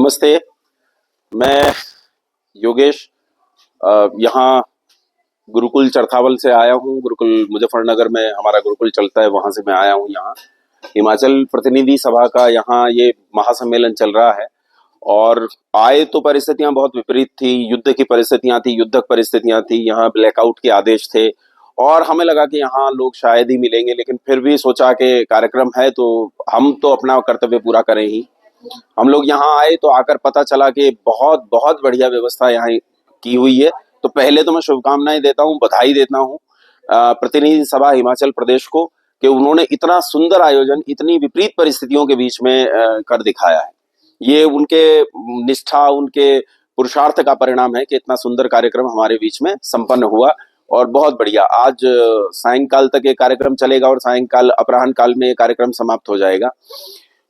नमस्ते। मैं योगेश यहाँ गुरुकुल चरथावल से आया हूँ। गुरुकुल मुजफ्फरनगर में हमारा गुरुकुल चलता है, वहाँ से मैं आया हूँ यहाँ। हिमाचल प्रतिनिधि सभा का यहाँ ये महासम्मेलन चल रहा है और आए तो परिस्थितियां बहुत विपरीत थी। युद्ध की परिस्थितियां थी, युद्धक परिस्थितियां थी, यहाँ ब्लैकआउट के आदेश थे और हमें लगा कि यहाँ लोग शायद ही मिलेंगे, लेकिन फिर भी सोचा कि कार्यक्रम है तो हम तो अपना कर्तव्य पूरा करें ही। हम लोग यहाँ आए तो आकर पता चला कि बहुत बहुत बढ़िया व्यवस्था यहाँ की हुई है। तो पहले तो मैं शुभकामनाएं देता हूँ, बधाई देता हूँ प्रतिनिधि सभा हिमाचल प्रदेश को कि उन्होंने इतना सुंदर आयोजन इतनी विपरीत परिस्थितियों के बीच में कर दिखाया है। ये उनके निष्ठा, उनके पुरुषार्थ का परिणाम है कि इतना सुंदर कार्यक्रम हमारे बीच में संपन्न हुआ और बहुत बढ़िया। आज सायंकाल तक ये कार्यक्रम चलेगा और सायंकाल अपराह्न काल में ये कार्यक्रम समाप्त हो जाएगा।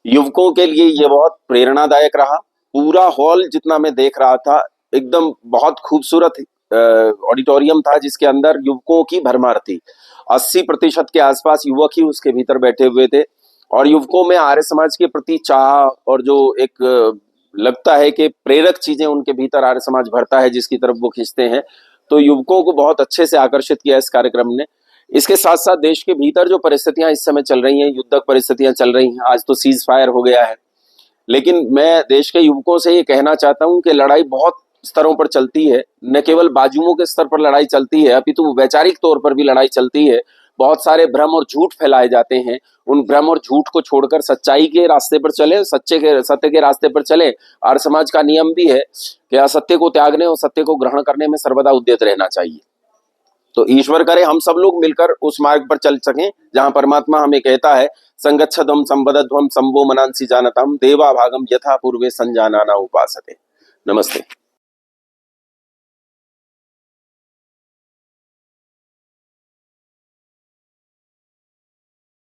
युवकों के लिए ये बहुत प्रेरणादायक रहा। पूरा हॉल जितना मैं देख रहा था, एकदम बहुत खूबसूरत ऑडिटोरियम था जिसके अंदर युवकों की भरमार थी। 80% के आसपास युवक ही उसके भीतर बैठे हुए थे और युवकों में आर्य समाज के प्रति चाह और जो एक लगता है कि प्रेरक चीजें उनके भीतर आर्य समाज भरता है जिसकी तरफ वो खींचते हैं, तो युवकों को बहुत अच्छे से आकर्षित किया इस कार्यक्रम ने। इसके साथ साथ देश के भीतर जो परिस्थितियां इस समय चल रही हैं, युद्धक परिस्थितियां चल रही हैं, आज तो सीज फायर हो गया है, लेकिन मैं देश के युवकों से ये कहना चाहता हूं कि लड़ाई बहुत स्तरों पर चलती है। न केवल बाजुओं के स्तर पर लड़ाई चलती है, अपितु वैचारिक तौर पर भी लड़ाई चलती है। बहुत सारे भ्रम और झूठ फैलाए जाते हैं। उन भ्रम और झूठ को छोड़कर सच्चाई के रास्ते पर चले, सत्य के रास्ते पर चले। आर्य समाज का नियम भी है कि असत्य को त्यागने और सत्य को ग्रहण करने में सर्वदा उद्यत रहना चाहिए। तो ईश्वर करे हम सब लोग मिलकर उस मार्ग पर चल सकें जहां परमात्मा हमें कहता है, संगच्छध्वम संवदध्वम संभो मनांसी जानतम देवा भागम यथा पूर्वे संजानाना उपासते। नमस्ते।